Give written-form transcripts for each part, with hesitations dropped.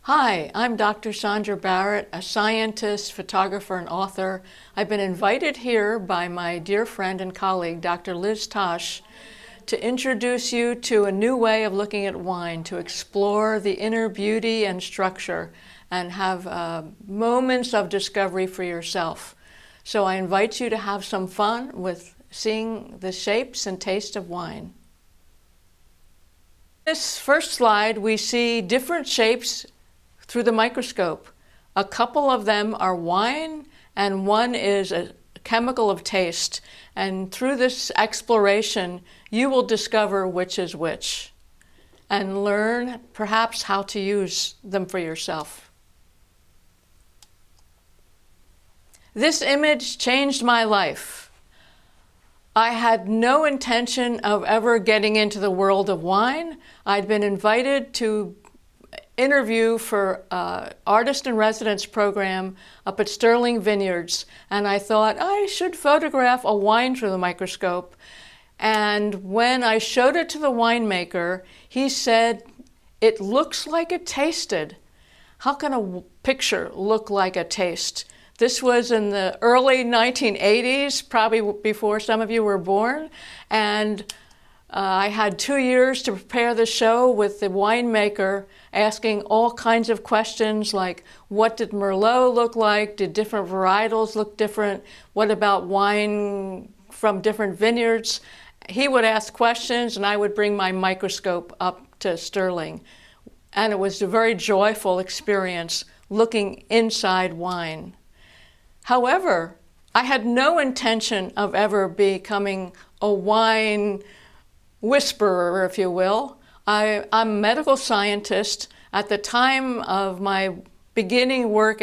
Hi, I'm Dr. Sondra Barrett, a scientist, photographer, and author. I've been invited here by my dear friend and colleague, Dr. Liz Tosh, to introduce you to a new way of looking at wine, to explore the inner beauty and structure, and have moments of discovery for yourself. So I invite you to have some fun with seeing the shapes and taste of wine. This first slide, we see different shapes through the microscope. A couple of them are wine, and one is a chemical of taste. And through this exploration, you will discover which is which and learn perhaps how to use them for yourself. This image changed my life. I had no intention of ever getting into the world of wine. I'd been invited to interview for Artist in Residence program up at Sterling Vineyards, and I thought I should photograph a wine through the microscope. And when I showed it to the winemaker, he said, "It looks like it tasted." How can a picture look like a taste? This was in the early 1980s, probably before some of you were born, and I had 2 years to prepare the show with the winemaker, asking all kinds of questions like, what did Merlot look like? Did different varietals look different? What about wine from different vineyards? He would ask questions and I would bring my microscope up to Sterling. And it was a very joyful experience looking inside wine. However, I had no intention of ever becoming a wine whisperer, if you will. I'm a medical scientist. At the time of my beginning work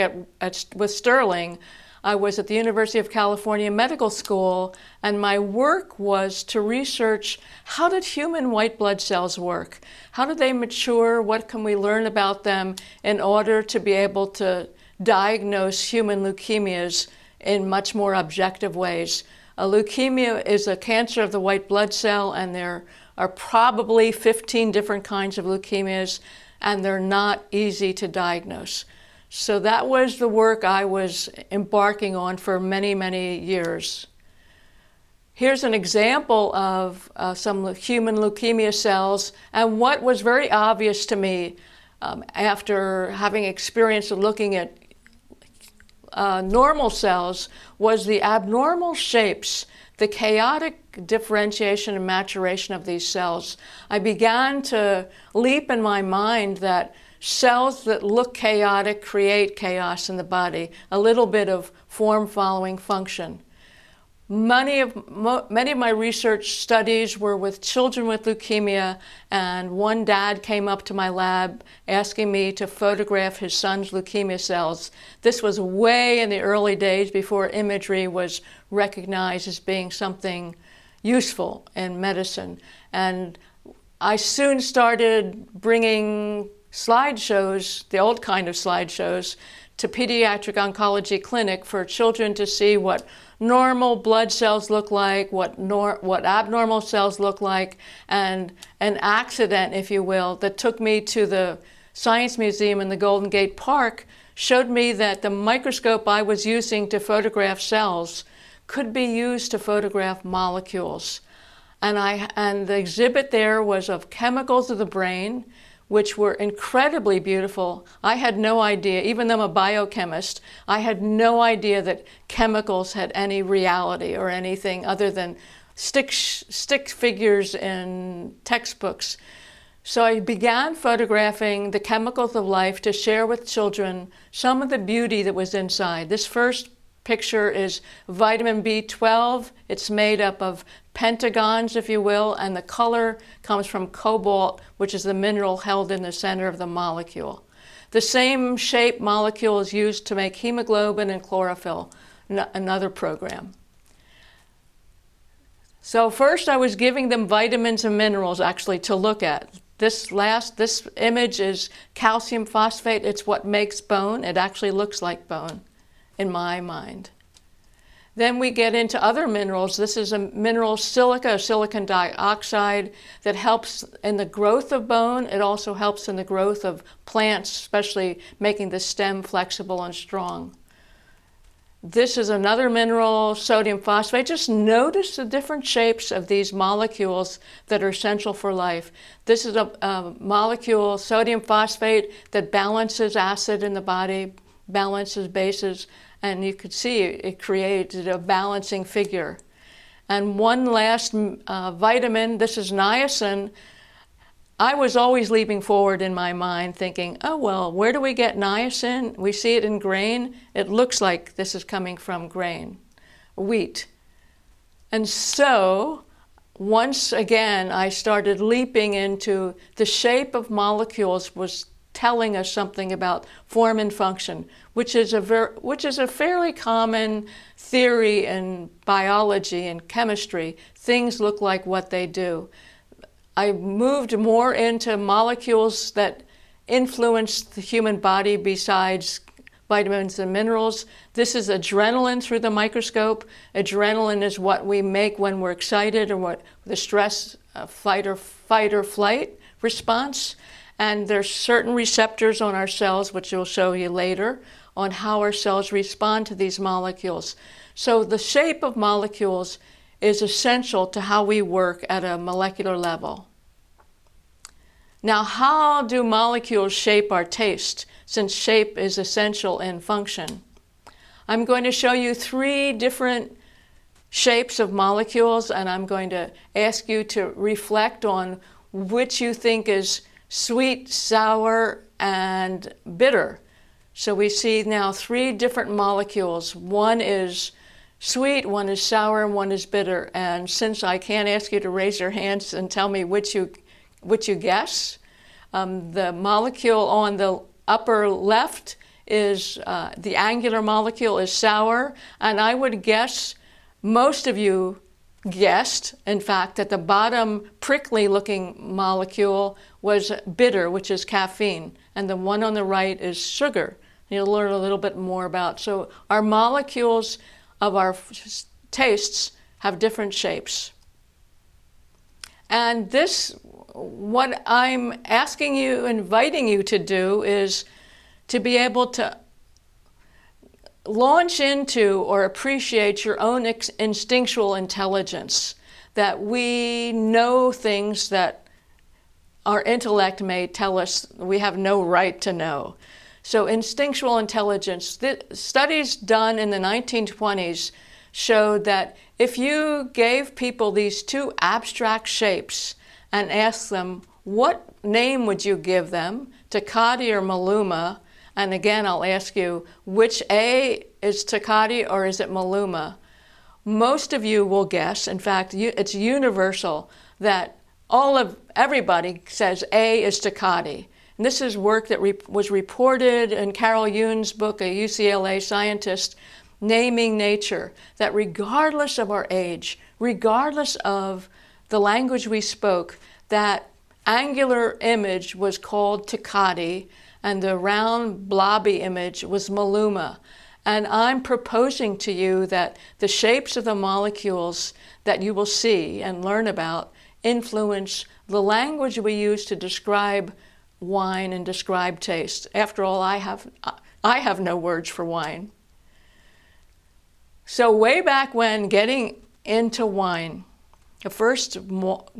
with Sterling, I was at the University of California Medical School, and my work was to research how did human white blood cells work? How did they mature? What can we learn about them in order to be able to diagnose human leukemias in much more objective ways? A leukemia is a cancer of the white blood cell, and there are probably 15 different kinds of leukemias, and they're not easy to diagnose. So that was the work I was embarking on for many, many years. Here's an example of some human leukemia cells, and what was very obvious to me after having experience of looking at normal cells was the abnormal shapes, the chaotic differentiation and maturation of these cells. I began to leap in my mind that cells that look chaotic create chaos in the body, a little bit of form following function. Many of my research studies were with children with leukemia, and one dad came up to my lab asking me to photograph his son's leukemia cells. This was way in the early days before imagery was recognized as being something useful in medicine. And I soon started bringing slideshows, the old kind of slideshows, to pediatric oncology clinic for children to see what normal blood cells look like, what abnormal cells look like, and an accident, if you will, that took me to the Science Museum in the Golden Gate Park showed me that the microscope I was using to photograph cells could be used to photograph molecules. And the exhibit there was of chemicals of the brain, which were incredibly beautiful. I had no idea, even though I'm a biochemist, I had no idea that chemicals had any reality or anything other than stick figures in textbooks. So I began photographing the chemicals of life to share with children some of the beauty that was inside. This first picture is vitamin B12. It's made up of pentagons, if you will, and the color comes from cobalt, which is the mineral held in the center of the molecule. The same shape molecule is used to make hemoglobin and chlorophyll, another program. So first I was giving them vitamins and minerals actually to look at. This image is calcium phosphate. It's what makes bone. It actually looks like bone in my mind. Then we get into other minerals. This is a mineral silica, silicon dioxide, that helps in the growth of bone. It also helps in the growth of plants, especially making the stem flexible and strong. This is another mineral, sodium phosphate. Just notice the different shapes of these molecules that are essential for life. This is a molecule, sodium phosphate, that balances acid in the body, balances bases, and you could see it created a balancing figure. And one last vitamin, this is niacin. I was always leaping forward in my mind thinking, oh, well, where do we get niacin? We see it in grain. It looks like this is coming from grain, wheat. And so once again, I started leaping into the shape of molecules was telling us something about form and function, which is a fairly common theory in biology and chemistry. Things look like what they do. I moved more into molecules that influence the human body besides vitamins and minerals. This is adrenaline through the microscope. Adrenaline is what we make when we're excited, or what the stress, fight or flight response. And there's certain receptors on our cells, which we'll show you later, on how our cells respond to these molecules. So the shape of molecules is essential to how we work at a molecular level. Now, how do molecules shape our taste, since shape is essential in function? I'm going to show you 3 different shapes of molecules, and I'm going to ask you to reflect on which you think is sweet, sour, and bitter. So we see now 3 different molecules. One is sweet, one is sour, and one is bitter. And since I can't ask you to raise your hands and tell me which you guess, the molecule on the upper left is the angular molecule is sour, and I would guess most of you guessed, in fact, that the bottom prickly looking molecule was bitter, which is caffeine, and the one on the right is sugar. You'll learn a little bit more about. So our molecules of our tastes have different shapes. And this, what I'm asking you, inviting you to do, is to be able to launch into or appreciate your own instinctual intelligence, that we know things that our intellect may tell us we have no right to know. So instinctual intelligence, studies done in the 1920s showed that if you gave people these 2 abstract shapes and asked them, what name would you give them, Takati or Maluma? And again, I'll ask you, which A is Takati or is it Maluma? Most of you will guess, in fact, it's universal, that everybody says A is Takati. And this is work that was reported in Carol Yoon's book, a UCLA scientist, Naming Nature, that regardless of our age, regardless of the language we spoke, that angular image was called Takati, and the round blobby image was Maluma. And I'm proposing to you that the shapes of the molecules that you will see and learn about influence the language we use to describe wine and describe taste. After all, I have no words for wine. So way back when, getting into wine, the first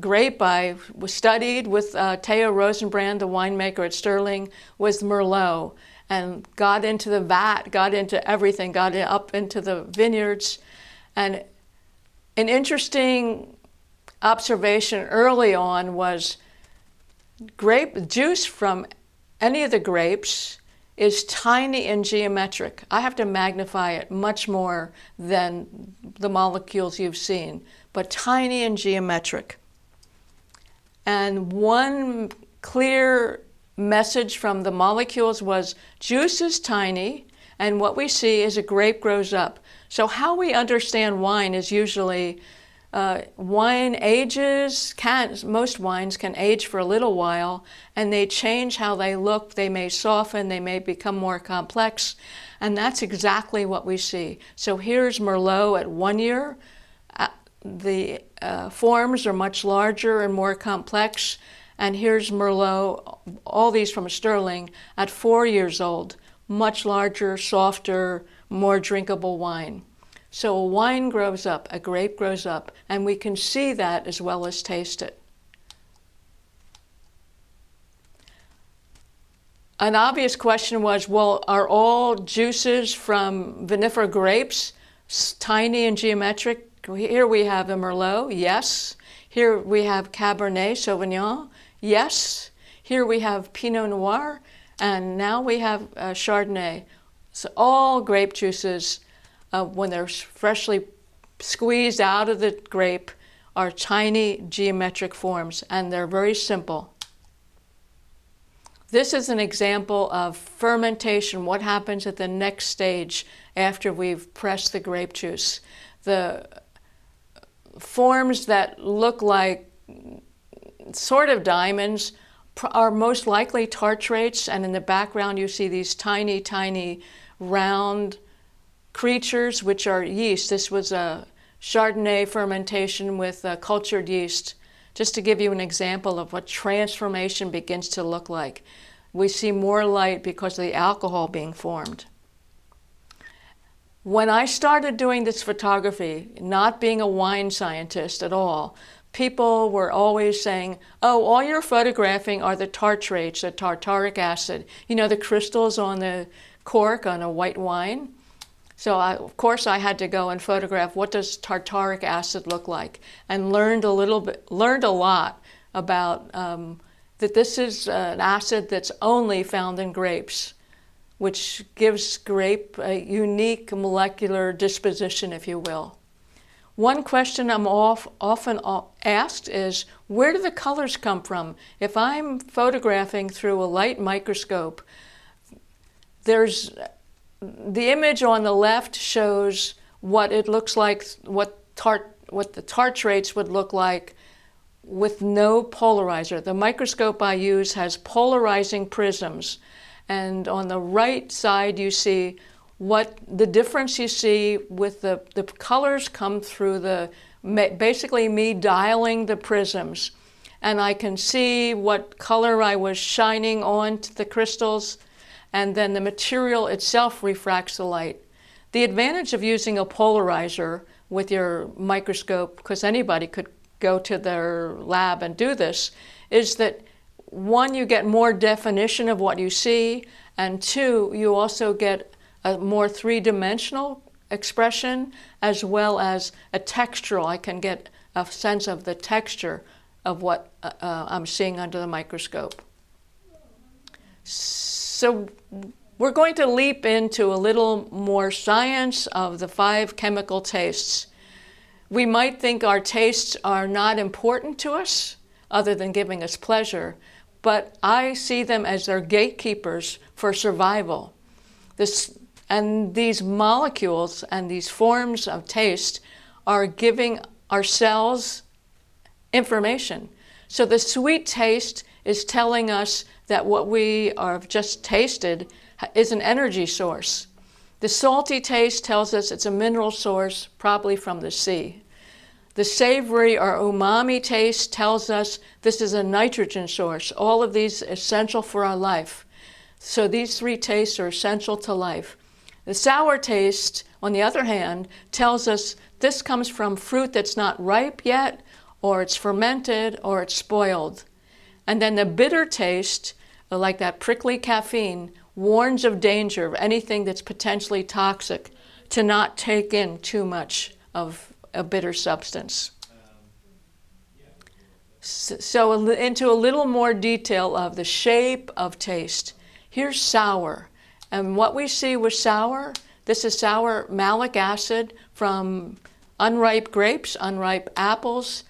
grape I studied with Theo Rosenbrand, the winemaker at Sterling, was Merlot, and got into the vat, got into everything, got up into the vineyards. And an interesting observation early on was grape juice from any of the grapes is tiny and geometric. I have to magnify it much more than the molecules you've seen, but tiny and geometric. And one clear message from the molecules was juice is tiny, and what we see is a grape grows up. So how we understand wine is usually wine ages, most wines can age for a little while, and they change how they look. They may soften, they may become more complex, and that's exactly what we see. So here's Merlot at 1 year. The forms are much larger and more complex, and here's Merlot, all these from Sterling, at 4 years old, much larger, softer, more drinkable wine. So a wine grows up, a grape grows up, and we can see that as well as taste it. An obvious question was, well, are all juices from vinifera grapes tiny and geometric? Here we have a Merlot, yes. Here we have Cabernet Sauvignon, yes. Here we have Pinot Noir, and now we have Chardonnay. So all grape juices, when they're freshly squeezed out of the grape, are tiny geometric forms, and they're very simple. This is an example of fermentation, what happens at the next stage after we've pressed the grape juice. The forms that look like sort of diamonds are most likely tartrates, and in the background you see these tiny, tiny round creatures, which are yeast. This was a Chardonnay fermentation with cultured yeast, just to give you an example of what transformation begins to look like. We see more light because of the alcohol being formed. When I started doing this photography, not being a wine scientist at all, people were always saying, oh, all you're photographing are the tartrates, the tartaric acid, you know, the crystals on the cork on a white wine. So of course I had to go and photograph what does tartaric acid look like, and learned a lot about that this is an acid that's only found in grapes, which gives grape a unique molecular disposition, if you will. One question I'm often asked is, where do the colors come from? If I'm photographing through a light microscope, there's the image on the left shows what it looks like, what the tartrates would look like with no polarizer. The microscope I use has polarizing prisms, and on the right side you see what the difference you see with the colors come through basically me dialing the prisms, and I can see what color I was shining on to the crystals, and then the material itself refracts the light. The advantage of using a polarizer with your microscope, because anybody could go to their lab and do this, is that one, you get more definition of what you see, and two, you also get a more three-dimensional expression as well as a textural. I can get a sense of the texture of what I'm seeing under the microscope. So we're going to leap into a little more science of the 5 chemical tastes. We might think our tastes are not important to us, other than giving us pleasure, but I see them as their gatekeepers for survival. And these molecules and these forms of taste are giving our cells information. So the sweet taste is telling us that what we have just tasted is an energy source. The salty taste tells us it's a mineral source, probably from the sea. The savory or umami taste tells us this is a nitrogen source. All of these are essential for our life. So these 3 tastes are essential to life. The sour taste, on the other hand, tells us this comes from fruit that's not ripe yet, or it's fermented, or it's spoiled. And then the bitter taste, like that prickly caffeine, warns of danger, of anything that's potentially toxic, to not take in too much of a bitter substance. So into a little more detail of the shape of taste. Here's sour. And what we see with sour, this is sour malic acid from unripe grapes, unripe apples.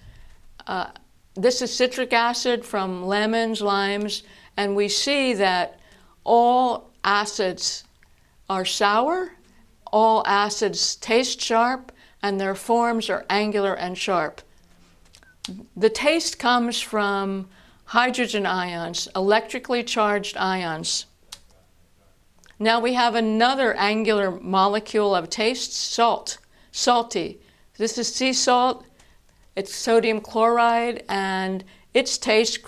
This is citric acid from lemons, limes, and we see that all acids are sour, all acids taste sharp, and their forms are angular and sharp. The taste comes from hydrogen ions, electrically charged ions. Now we have another angular molecule of taste, salt, salty. This is sea salt, it's sodium chloride, and its taste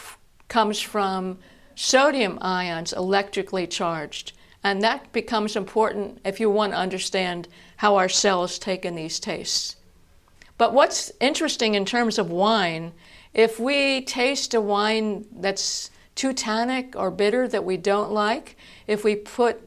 comes from sodium ions, electrically charged. And that becomes important if you want to understand how our cells take in these tastes. But what's interesting in terms of wine, if we taste a wine that's too tannic or bitter that we don't like, if we put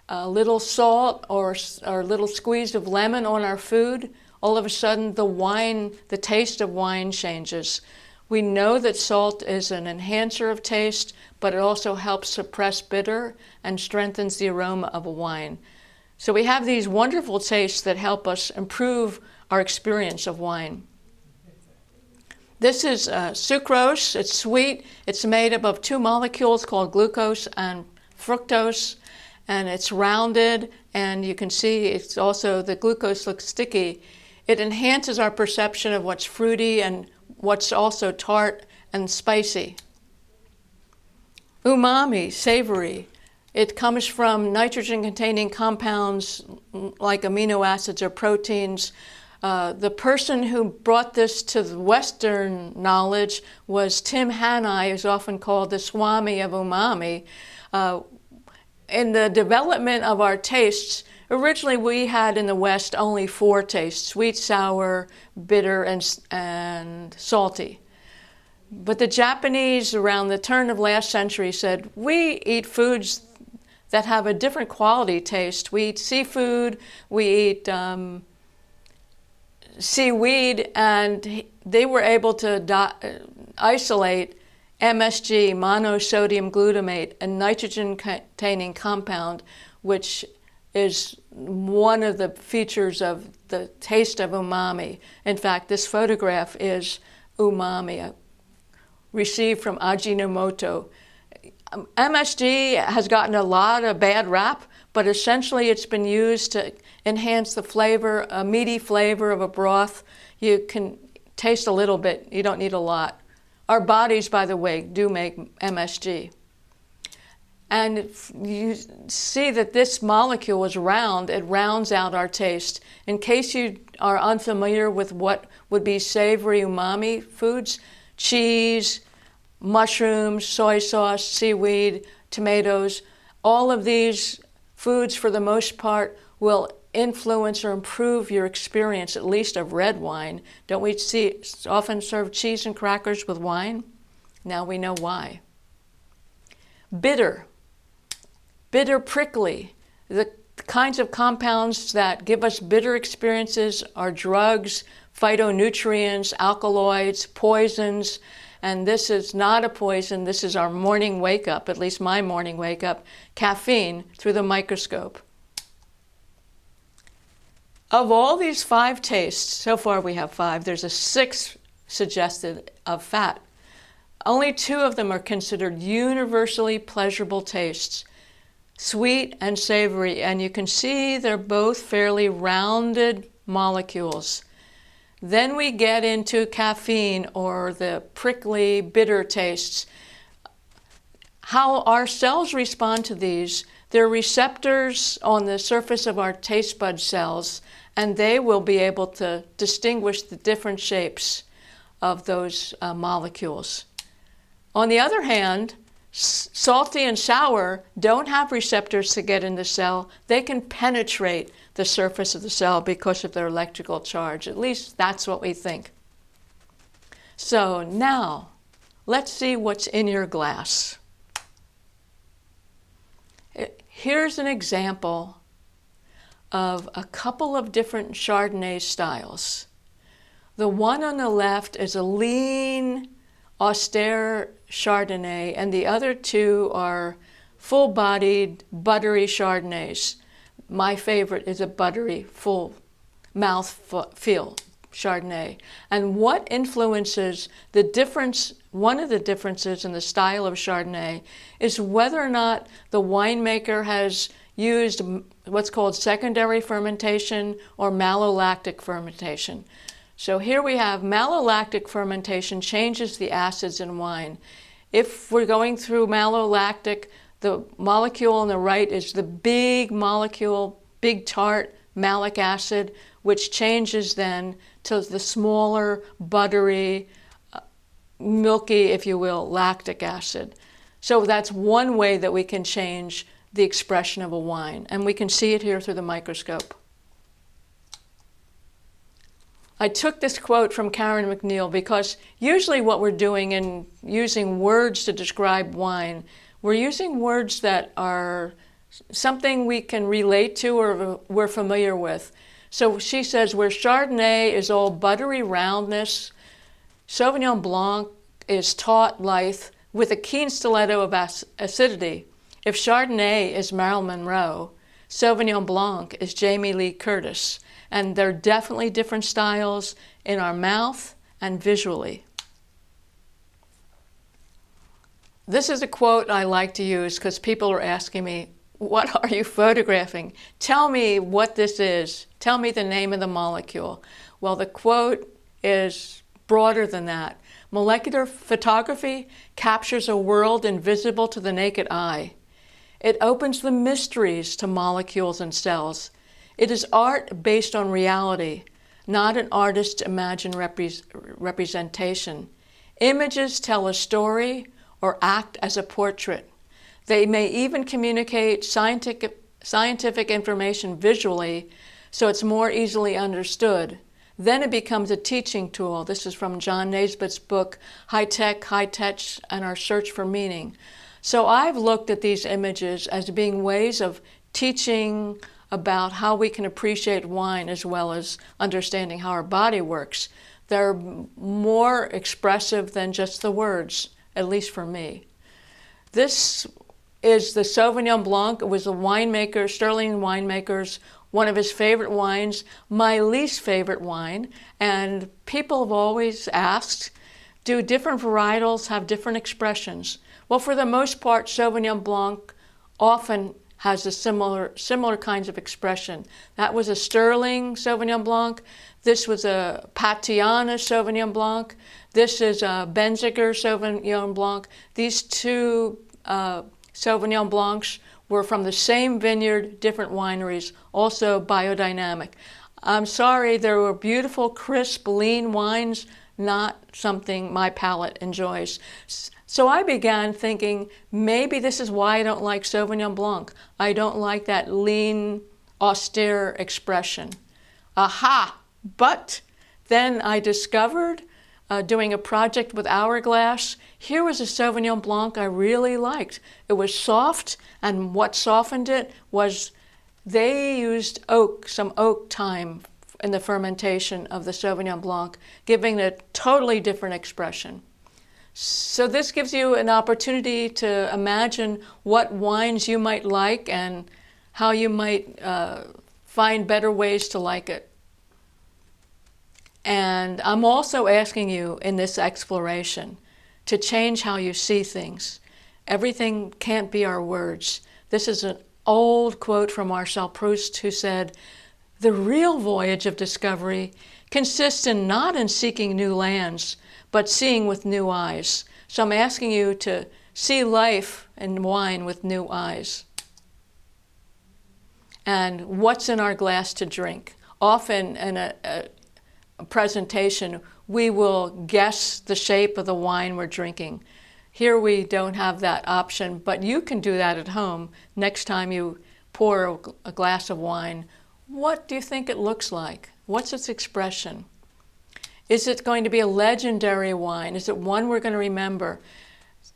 a little salt or a little squeeze of lemon on our food, all of a sudden the taste of wine changes. We know that salt is an enhancer of taste, but it also helps suppress bitter and strengthens the aroma of a wine. So we have these wonderful tastes that help us improve our experience of wine. This is sucrose. It's sweet. It's made up of two molecules called glucose and fructose, and it's rounded, and you can see it's also, the glucose looks sticky. It enhances our perception of what's fruity and what's also tart and spicy. Umami, savory. It comes from nitrogen-containing compounds like amino acids or proteins. The person who brought this to the Western knowledge was Tim Hanai, who's often called the Swami of umami. In the development of our tastes, originally we had in the West only 4 tastes: sweet, sour, bitter, and salty. But the Japanese around the turn of last century said, we eat foods that have a different quality taste. We eat seafood, we eat seaweed, and they were able to isolate MSG, monosodium glutamate, a nitrogen-containing compound, which is one of the features of the taste of umami. In fact, this photograph is umami, received from Ajinomoto. MSG has gotten a lot of bad rap, but essentially it's been used to enhance the flavor, a meaty flavor of a broth. You can taste a little bit, you don't need a lot. Our bodies, by the way, do make MSG. And you see that this molecule is round, it rounds out our taste. In case you are unfamiliar with what would be savory umami foods, cheese, mushrooms, soy sauce, seaweed, tomatoes, all of these foods for the most part will influence or improve your experience, at least of red wine. Don't we often serve cheese and crackers with wine? Now we know why. Bitter, prickly. The kinds of compounds that give us bitter experiences are drugs, phytonutrients, alkaloids, poisons, and this is not a poison. This is our morning wake-up, at least my morning wake-up, caffeine through the microscope. Of all these 5 tastes, so far we have 5, there's a 6th suggested of fat. Only 2 of them are considered universally pleasurable tastes, sweet and savory, and you can see they're both fairly rounded molecules. Then we get into caffeine, or the prickly, bitter tastes. How our cells respond to these, they're receptors on the surface of our taste bud cells, and they will be able to distinguish the different shapes of those molecules. On the other hand, salty and sour don't have receptors to get in the cell. They can penetrate the surface of the cell because of their electrical charge. At least that's what we think. So now, let's see what's in your glass. Here's an example of a couple of different Chardonnay styles. The one on the left is a lean, austere Chardonnay, and the other 2 are full-bodied, buttery Chardonnays. My favorite is a buttery, full mouth feel Chardonnay. And what influences the difference, one of the differences in the style of Chardonnay is whether or not the winemaker has used what's called secondary fermentation or malolactic fermentation. So here we have malolactic fermentation changes the acids in wine. If we're going through malolactic, the molecule on the right is the big molecule, big tart malic acid, which changes then to the smaller, buttery, milky, if you will, lactic acid. So that's one way that we can change the expression of a wine, and we can see it here through the microscope. I took this quote from Karen McNeil because usually what we're doing in using words to describe wine, we're using words that are something we can relate to or we're familiar with. So she says where Chardonnay is all buttery roundness, Sauvignon Blanc is taut, lithe, with a keen stiletto of acidity. If Chardonnay is Marilyn Monroe, Sauvignon Blanc is Jamie Lee Curtis. And they're definitely different styles in our mouth and visually. This is a quote I like to use because people are asking me, what are you photographing? Tell me what this is. Tell me the name of the molecule. Well, the quote is broader than that. Molecular photography captures a world invisible to the naked eye. It opens the mysteries to molecules and cells. It is art based on reality, not an artist's imagined representation. Images tell a story or act as a portrait. They may even communicate scientific information visually so it's more easily understood. Then it becomes a teaching tool. This is from John Naisbitt's book, High Tech, High Touch, and Our Search for Meaning. So I've looked at these images as being ways of teaching about how we can appreciate wine as well as understanding how our body works. They're more expressive than just the words, at least for me. This is the Sauvignon Blanc. It was a winemaker, Sterling winemaker's, one of his favorite wines, my least favorite wine. And people have always asked, do different varietals have different expressions? Well, for the most part, Sauvignon Blanc often has a similar kinds of expression. That was a Sterling Sauvignon Blanc. This was a Patiana Sauvignon Blanc. This is a Benziger Sauvignon Blanc. These two Sauvignon Blancs were from the same vineyard, different wineries, also biodynamic. I'm sorry, there were beautiful, crisp, lean wines, not something my palate enjoys. So I began thinking, maybe this is why I don't like Sauvignon Blanc. I don't like that lean, austere expression. Aha! But then I discovered, doing a project with Hourglass, here was a Sauvignon Blanc I really liked. It was soft, and what softened it was they used some oak thyme in the fermentation of the Sauvignon Blanc, giving it a totally different expression. So this gives you an opportunity to imagine what wines you might like and how you might find better ways to like it. And I'm also asking you in this exploration to change how you see things. Everything can't be our words. This is an old quote from Marcel Proust, who said, "The real voyage of discovery consists not in seeking new lands, but seeing with new eyes." So I'm asking you to see life and wine with new eyes. And what's in our glass to drink? Often in a presentation, we will guess the shape of the wine we're drinking. Here we don't have that option, but you can do that at home. Next time you pour a glass of wine, what do you think it looks like? What's its expression? Is it going to be a legendary wine? Is it one we're going to remember?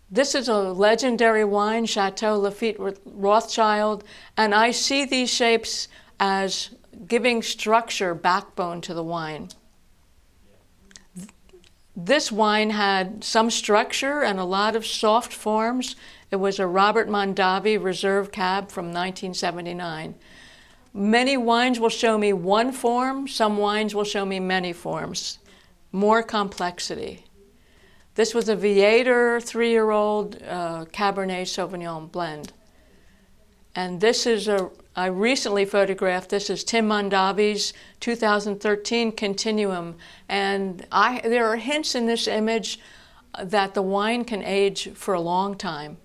This is a legendary wine, Chateau Lafite Rothschild, and I see these shapes as giving structure, backbone to the wine. This wine had some structure and a lot of soft forms. It was a Robert Mondavi Reserve Cab from 1979. Many wines will show me one form, some wines will show me many forms, more complexity. This was a Viator 3-year-old Cabernet Sauvignon blend. And this is I recently photographed, this is Tim Mondavi's 2013 Continuum. And there are hints in this image that the wine can age for a long time.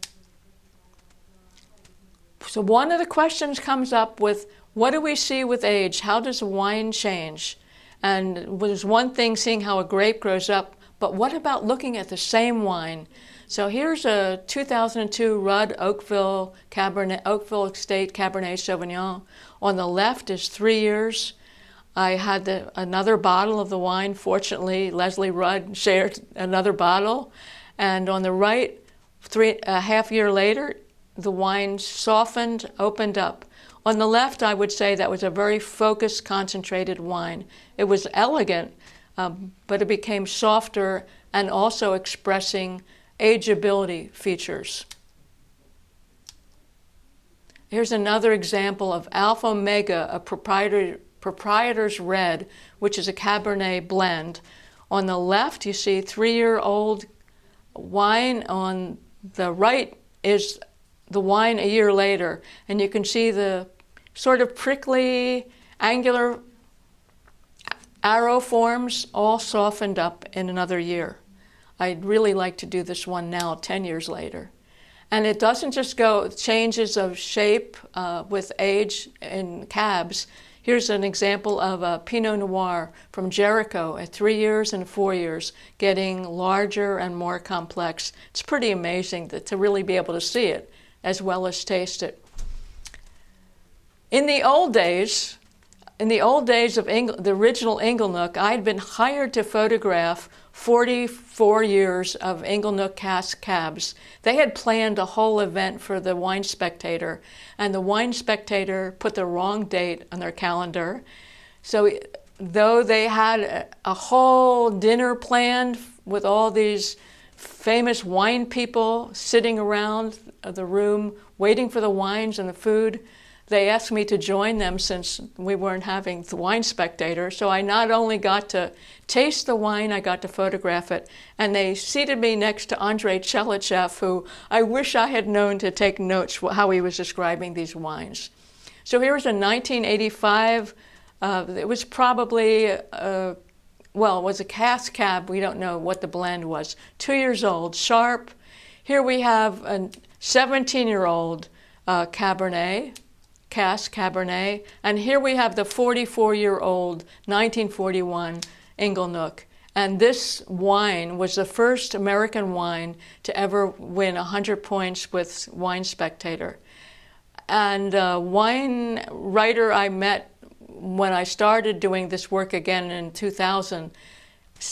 So one of the questions comes up with, what do we see with age? How does wine change? And there's one thing seeing how a grape grows up, but what about looking at the same wine? So here's a 2002 Rudd Oakville Estate Cabernet Sauvignon. On the left is 3 years. I had another bottle of the wine. Fortunately, Leslie Rudd shared another bottle. And on the right, a half year later, the wine softened, opened up. On the left, I would say that was a very focused, concentrated wine. It was elegant, but it became softer and also expressing ageability features. Here's another example of Alpha Omega, a Proprietor's Red, which is a Cabernet blend. On the left, you see 3-year-old wine. On the right is the wine a year later, and you can see the sort of prickly, angular arrow forms all softened up in another year. I'd really like to do this one now, 10 years later. And it doesn't just go changes of shape with age in cabs. Here's an example of a Pinot Noir from Jericho at 3 years and 4 years, getting larger and more complex. It's pretty amazing to really be able to see it as well as taste it. In the old days of the original Inglenook, I'd been hired to photograph 44 years of Inglenook Cask cabs. They had planned a whole event for the Wine Spectator, and the Wine Spectator put the wrong date on their calendar. So though they had a whole dinner planned with all these famous wine people sitting around the room waiting for the wines and the food, they asked me to join them since we weren't having the Wine Spectator. So I not only got to taste the wine, I got to photograph it. And they seated me next to Untitled Chapter, who I wish I had known to take notes how he was describing these wines. So here's a 1985, it was probably, it was a Cask cab. We don't know what the blend was. 2 years old, sharp. Here we have a 17-year-old Cabernet. Cask Cabernet, and here we have the 44-year-old 1941 Inglenook. And this wine was the first American wine to ever win 100 points with Wine Spectator. And a wine writer I met when I started doing this work again in 2000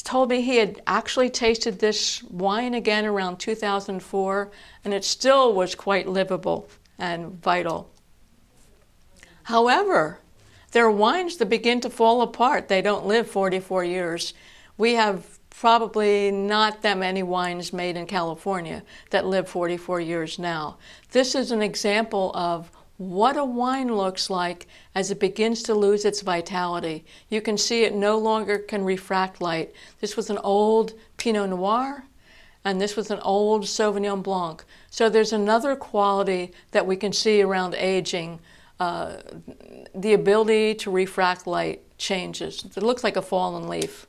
told me he had actually tasted this wine again around 2004, and it still was quite livable and vital. However, there are wines that begin to fall apart. They don't live 44 years. We have probably not that many wines made in California that live 44 years now. This is an example of what a wine looks like as it begins to lose its vitality. You can see it no longer can refract light. This was an old Pinot Noir, and this was an old Sauvignon Blanc. So there's another quality that we can see around aging. The ability to refract light changes. It looks like a fallen leaf.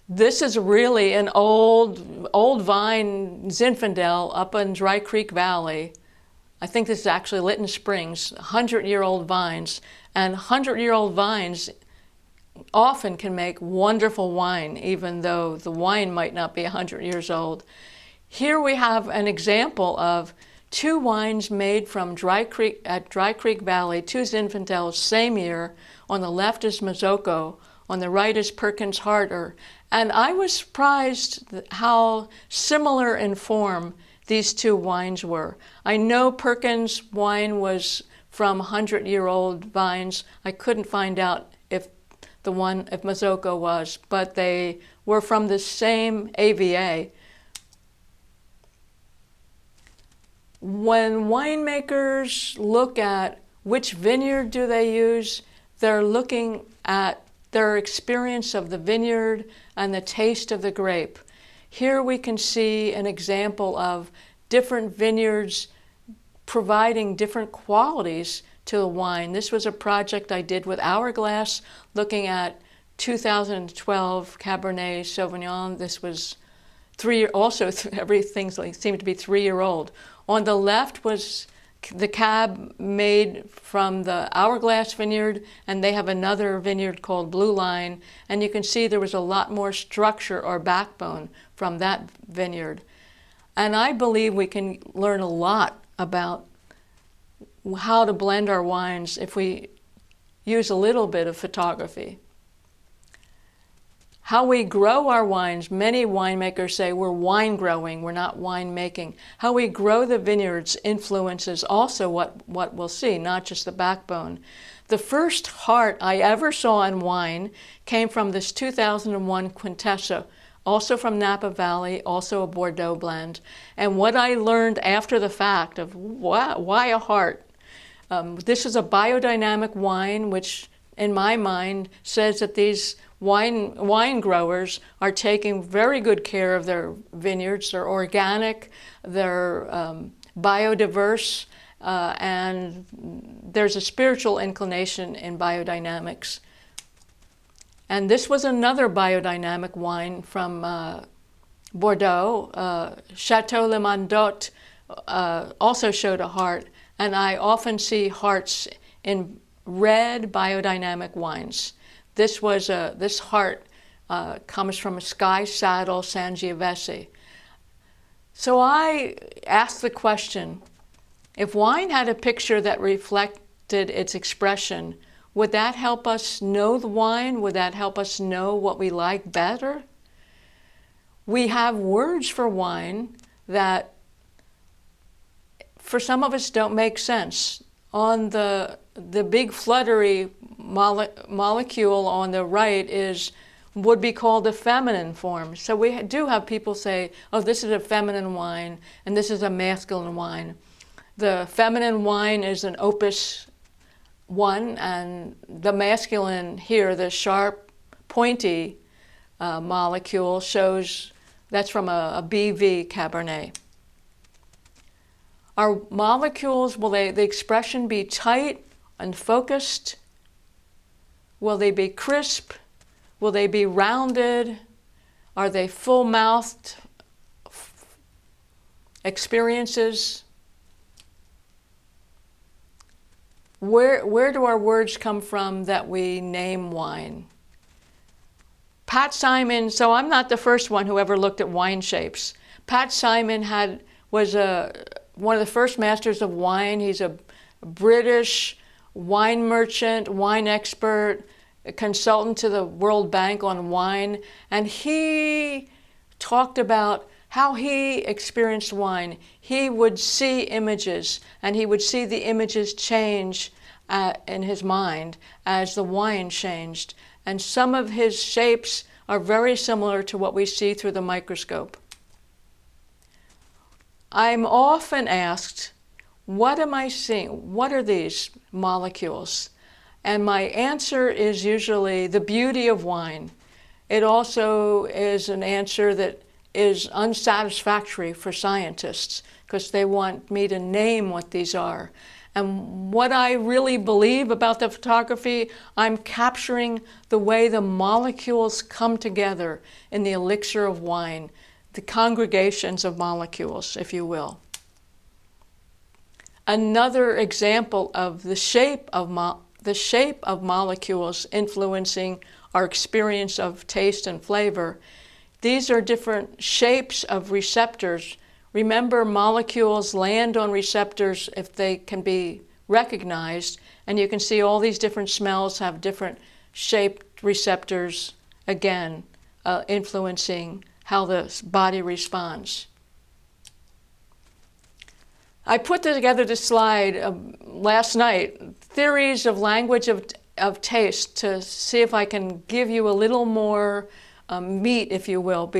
This is really an old vine Zinfandel up in Dry Creek Valley. I think this is actually Lytton Springs, 100-year-old vines. And 100-year-old vines often can make wonderful wine, even though the wine might not be 100 years old. Here we have an example of 2 wines made from Dry Creek Valley, 2 Zinfandels, same year. On the left is Mazzocco, on the right is Perkins Harder. And I was surprised how similar in form these 2 wines were. I know Perkins wine was from 100-year-old vines. I couldn't find out if Mazzocco was, but they were from the same AVA. When winemakers look at Which vineyard do they use? They're looking at their experience of the vineyard and the taste of the grape. Here we can see an example of different vineyards providing different qualities to the wine. This was a project I did with Hourglass, looking at 2012 Cabernet Sauvignon. This was everything seemed to be 3-year-old. On the left was the cab made from the Hourglass vineyard, and they have another vineyard called Blue Line, and you can see there was a lot more structure or backbone from that vineyard. And I believe we can learn a lot about how to blend our wines if we use a little bit of photography. How we grow our wines, many winemakers say we're wine growing, we're not wine making. How we grow the vineyards influences also what we'll see, not just the backbone. The first heart I ever saw in wine came from this 2001 Quintessa, also from Napa Valley, also a Bordeaux blend. And what I learned after the fact of why a heart? This is a biodynamic wine, which in my mind says that these wine growers are taking very good care of their vineyards. They're organic, they're biodiverse, and there's a spiritual inclination in biodynamics. And this was another biodynamic wine from Bordeaux. Chateau Le Mandot also showed a heart, and I often see hearts in red biodynamic wines. This heart comes from a Sky Saddle Sangiovese. So I asked the question, if wine had a picture that reflected its expression, would that help us know the wine? Would that help us know what we like better? We have words for wine that for some of us don't make sense. On the big fluttery molecule on the right would be called the feminine form. So we do have people say, oh, this is a feminine wine and this is a masculine wine. The feminine wine is an opus 1, and the masculine here, the sharp, pointy molecule shows that's from a BV Cabernet. Our molecules, will the expression be tight and focused? Will they be crisp? Will they be rounded? Are they full-mouthed experiences? Where do our words come from that we name wine? Pat Simon, so I'm not the first one who ever looked at wine shapes. Pat Simon was one of the first masters of wine. He's a British wine merchant, wine expert, a consultant to the World Bank on wine, and he talked about how he experienced wine. He would see images, and he would see the images change in his mind as the wine changed. And some of his shapes are very similar to what we see through the microscope. I'm often asked, what am I seeing? What are these molecules? And my answer is usually the beauty of wine. It also is an answer that is unsatisfactory for scientists because they want me to name what these are. And what I really believe about the photography, I'm capturing the way the molecules come together in the elixir of wine, the congregations of molecules, if you will. Another example of the shape of molecules influencing our experience of taste and flavor. These are different shapes of receptors. Remember, molecules land on receptors if they can be recognized, and you can see all these different smells have different shaped receptors, again, influencing how the body responds. I put together this slide last night, theories of language of taste, to see if I can give you a little more meat, if you will,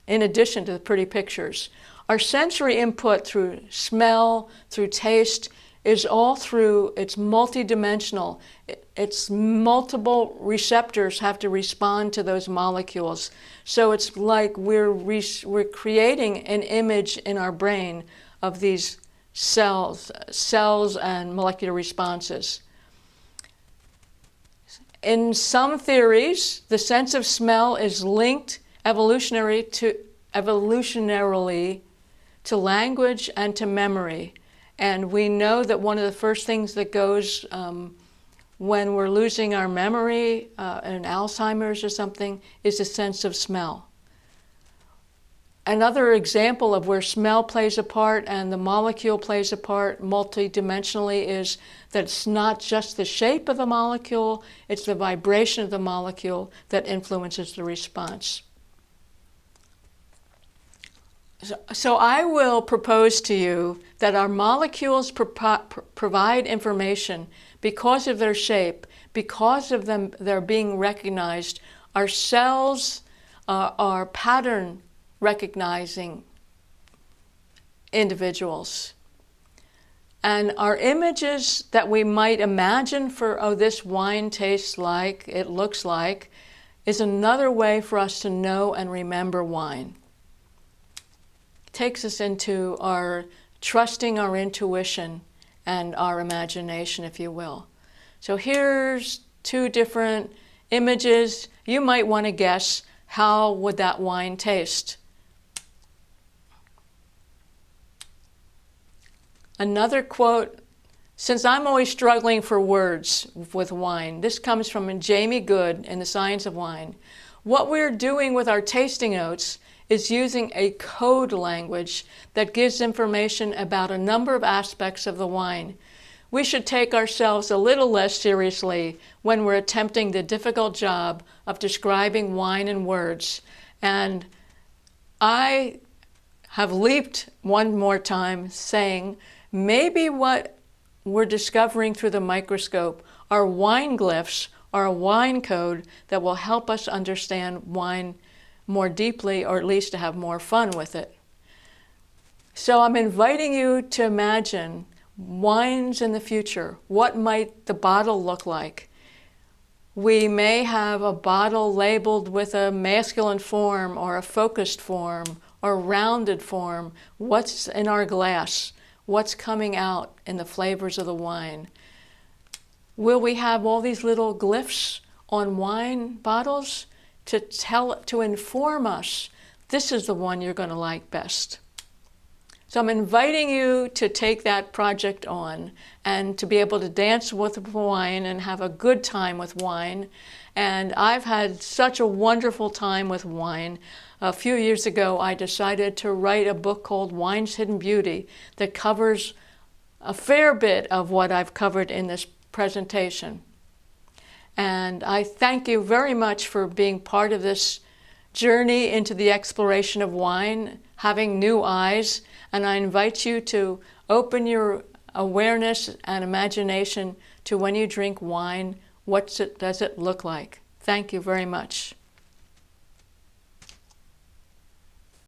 in addition to the pretty pictures. Our sensory input through smell, through taste, is all through, it's multidimensional. Its multiple receptors have to respond to those molecules. So it's like we're creating an image in our brain of these cells and molecular responses. In some theories, the sense of smell is linked evolutionarily to language and to memory. And we know that one of the first things that goes when we're losing our memory, in Alzheimer's or something, is the sense of smell. Another example of where smell plays a part and the molecule plays a part multidimensionally is that it's not just the shape of the molecule, it's the vibration of the molecule that influences the response. So I will propose to you that our molecules provide information because of their shape, because of them, they're being recognized. Our cells are pattern recognizing individuals. And our images that we might imagine for, oh, this wine tastes like, it looks like, is another way for us to know and remember wine. It takes us into our trusting our intuition and our imagination, if you will. So here's two different images. You might want to guess, how would that wine taste? Another quote, since I'm always struggling for words with wine, this comes from Jamie Good in The Science of Wine. What we're doing with our tasting notes is using a code language that gives information about a number of aspects of the wine. We should take ourselves a little less seriously when we're attempting the difficult job of describing wine in words. And I have leaped one more time saying, maybe what we're discovering through the microscope are wine glyphs or a wine code that will help us understand wine more deeply, or at least to have more fun with it. So I'm inviting you to imagine wines in the future. What might the bottle look like? We may have a bottle labeled with a masculine form or a focused form or rounded form. What's in our glass? What's coming out in the flavors of the wine? Will we have all these little glyphs on wine bottles to inform us, this is the one you're going to like best? So I'm inviting you to take that project on and to be able to dance with wine and have a good time with wine. And I've had such a wonderful time with wine. A few years ago, I decided to write a book called Wine's Hidden Beauty that covers a fair bit of what I've covered in this presentation. And I thank you very much for being part of this journey into the exploration of wine, having new eyes, and I invite you to open your awareness and imagination to when you drink wine, what does it look like? Thank you very much.